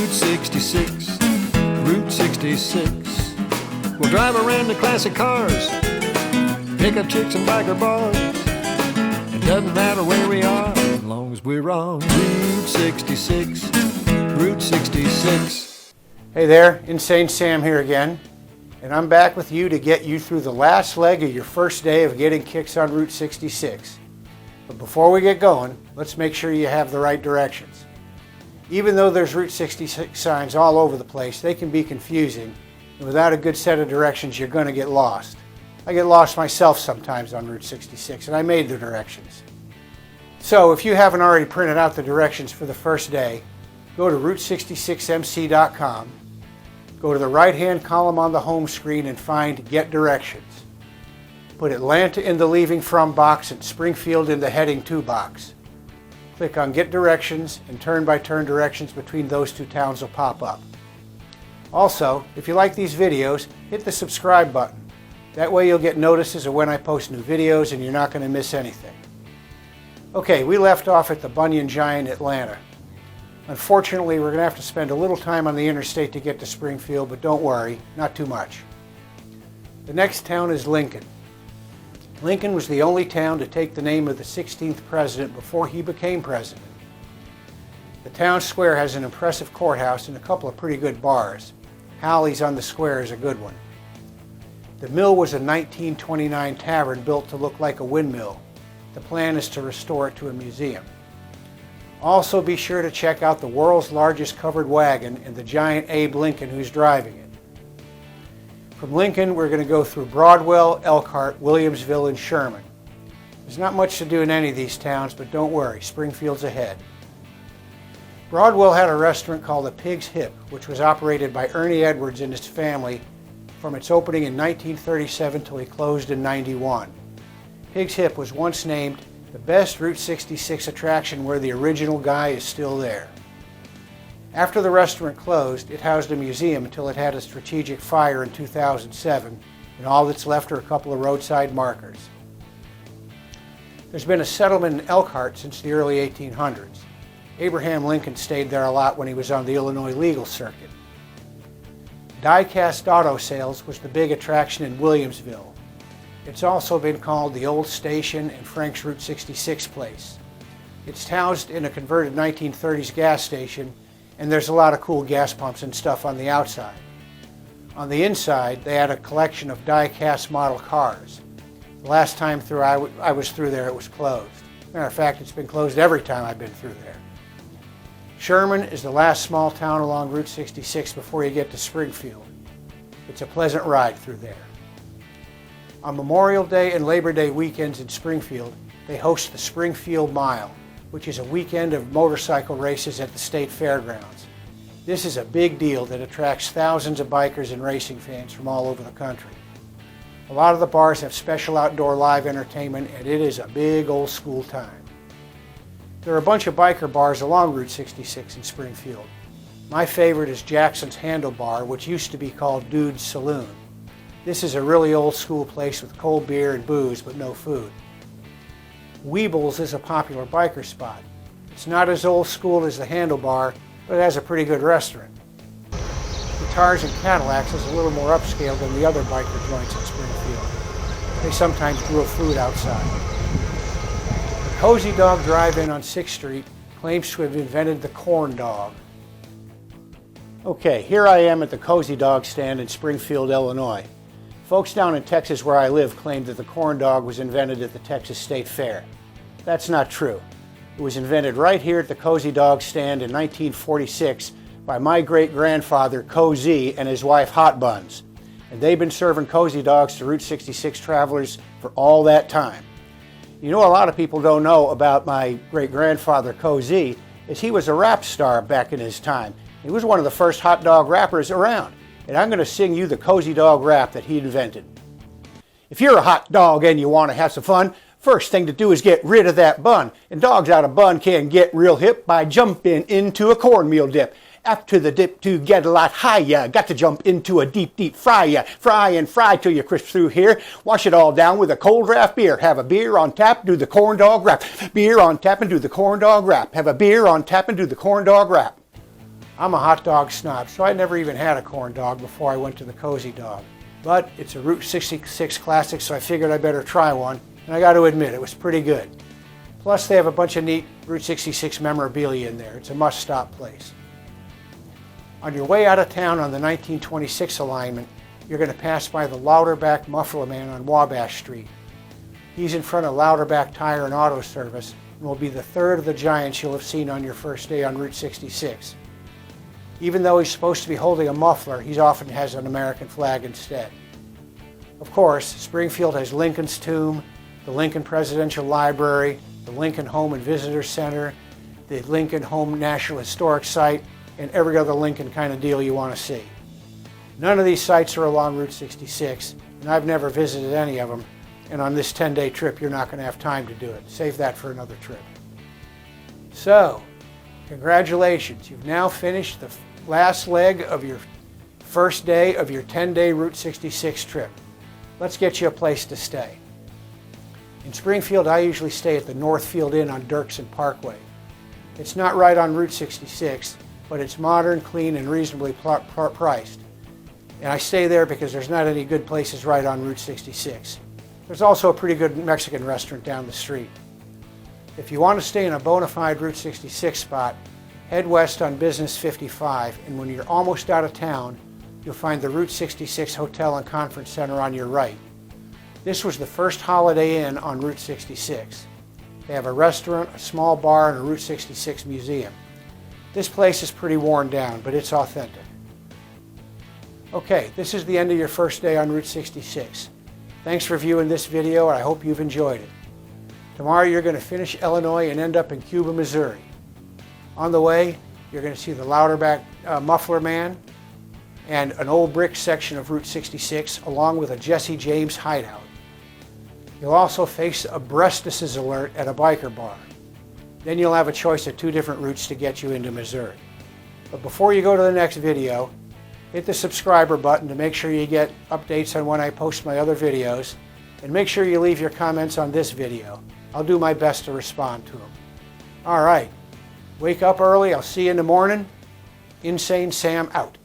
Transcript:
Route 66, Route 66. We'll drive around the classic cars, pick up chicks and biker bars. It doesn't matter where we are, as long as we're on Route 66, Route 66. Hey there, Insane Sam here again, and I'm back with you to get you through the last leg of your first day of getting kicks on Route 66. But before we get going, let's make sure you have the right directions. Even though there's Route 66 signs all over the place, they can be confusing, and without a good set of directions, you're going to get lost. I get lost myself sometimes on Route 66, and I made the directions. So if you haven't already printed out the directions for the first day, go to route66mc.com, go to the right-hand column on the home screen and find Get Directions. Put Atlanta in the Leaving From box and Springfield in the Heading To box. Click on Get Directions, and turn-by-turn directions between those two towns will pop up. Also, if you like these videos, hit the subscribe button. That way you'll get notices of when I post new videos and you're not going to miss anything. Okay, we left off at the Origial Giant, Atlanta. Unfortunately, we're going to have to spend a little time on the interstate to get to Springfield, but don't worry, not too much. The next town is Lincoln. Lincoln was the only town to take the name of the 16th president before he became president. The town square has an impressive courthouse and a couple of pretty good bars. Howley's on the square is a good one. The mill was a 1929 tavern built to look like a windmill. The plan is to restore it to a museum. Also be sure to check out the world's largest covered wagon and the giant Abe Lincoln who's driving it. From Lincoln, we're going to go through Broadwell, Elkhart, Williamsville, and Sherman. There's not much to do in any of these towns, but don't worry, Springfield's ahead. Broadwell had a restaurant called the Pig's Hip, which was operated by Ernie Edwards and his family from its opening in 1937 till he closed in '91. Pig's Hip was once named the best Route 66 attraction where the Origial Guy is still there. After the restaurant closed, it housed a museum until it had a strategic fire in 2007, and all that's left are a couple of roadside markers. There's been a settlement in Elkhart since the early 1800s. Abraham Lincoln stayed there a lot when he was on the Illinois legal circuit. Die-cast auto sales was the big attraction in Williamsville. It's also been called the Old Station and Frank's Route 66 place. It's housed in a converted 1930s gas station, and there's a lot of cool gas pumps and stuff on the outside. On the inside, they had a collection of die-cast model cars. The last time through I was through there, it was closed. Matter of fact, it's been closed every time I've been through there. Sherman is the last small town along Route 66 before you get to Springfield. It's a pleasant ride through there. On Memorial Day and Labor Day weekends in Springfield, they host the Springfield Mile, which is a weekend of motorcycle races at the state fairgrounds. This is a big deal that attracts thousands of bikers and racing fans from all over the country. A lot of the bars have special outdoor live entertainment, and it is a big old school time. There are a bunch of biker bars along Route 66 in Springfield. My favorite is Jackson's Handlebar, which used to be called Dude's Saloon. This is a really old school place with cold beer and booze, but no food. Weebles is a popular biker spot. It's not as old school as the Handlebar, but it has a pretty good restaurant. Guitars and Cadillacs is a little more upscale than the other biker joints in Springfield. They sometimes grill food outside. The Cozy Dog Drive-In on 6th Street claims to have invented the corn dog. Okay, here I am at the Cozy Dog stand in Springfield, Illinois. Folks down in Texas where I live claim that the corn dog was invented at the Texas State Fair. That's not true. It was invented right here at the Cozy Dog stand in 1946 by my great-grandfather, Cozy, and his wife, Hot Buns. And they've been serving Cozy Dogs to Route 66 travelers for all that time. You know, a lot of people don't know about my great-grandfather, Cozy, is he was a rap star back in his time. He was one of the first hot dog rappers around. And I'm going to sing you the Cozy Dog rap that he invented. If you're a hot dog and you want to have some fun, first thing to do is get rid of that bun. And dogs out of bun can get real hip by jumping into a cornmeal dip. After the dip to get a lot higher, got to jump into a deep, deep fryer. Fry and fry till you crisp through here. Wash it all down with a cold draft beer. Have a beer on tap, do the corn dog rap. Beer on tap and do the corn dog rap. Have a beer on tap and do the corn dog rap. I'm a hot dog snob, so I never even had a corn dog before I went to the Cozy Dog. But it's a Route 66 classic, so I figured I better try one, and I got to admit, it was pretty good. Plus, they have a bunch of neat Route 66 memorabilia in there. It's a must-stop place. On your way out of town on the 1926 alignment, you're going to pass by the Lauderbach Muffler Man on Wabash Street. He's in front of Lauderbach Tire and Auto Service and will be the third of the giants you'll have seen on your first day on Route 66. Even though he's supposed to be holding a muffler, he often has an American flag instead. Of course, Springfield has Lincoln's Tomb, the Lincoln Presidential Library, the Lincoln Home and Visitor Center, the Lincoln Home National Historic Site, and every other Lincoln kind of deal you want to see. None of these sites are along Route 66, and I've never visited any of them, and on this 10-day trip you're not going to have time to do it. Save that for another trip. So, congratulations, you've now finished the last leg of your first day of your 10-day Route 66 trip. Let's get you a place to stay. In Springfield, I usually stay at the Northfield Inn on Dirksen Parkway. It's not right on Route 66, but it's modern, clean, and reasonably priced. And I stay there because there's not any good places right on Route 66. There's also a pretty good Mexican restaurant down the street. If you want to stay in a bona fide Route 66 spot, head west on Business 55, and when you're almost out of town, you'll find the Route 66 Hotel and Conference Center on your right. This was the first Holiday Inn on Route 66. They have a restaurant, a small bar, and a Route 66 museum. This place is pretty worn down, but it's authentic. Okay, this is the end of your first day on Route 66. Thanks for viewing this video, and I hope you've enjoyed it. Tomorrow you're going to finish Illinois and end up in Cuba, Missouri. On the way, you're going to see the Lauderbach Muffler Man and an old brick section of Route 66, along with a Jesse James hideout. You'll also face a breathlessness alert at a biker bar. Then you'll have a choice of 2 different routes to get you into Missouri. But before you go to the next video, hit the subscriber button to make sure you get updates on when I post my other videos, and make sure you leave your comments on this video. I'll do my best to respond to them. All right, wake up early. I'll see you in the morning. Insane Sam out.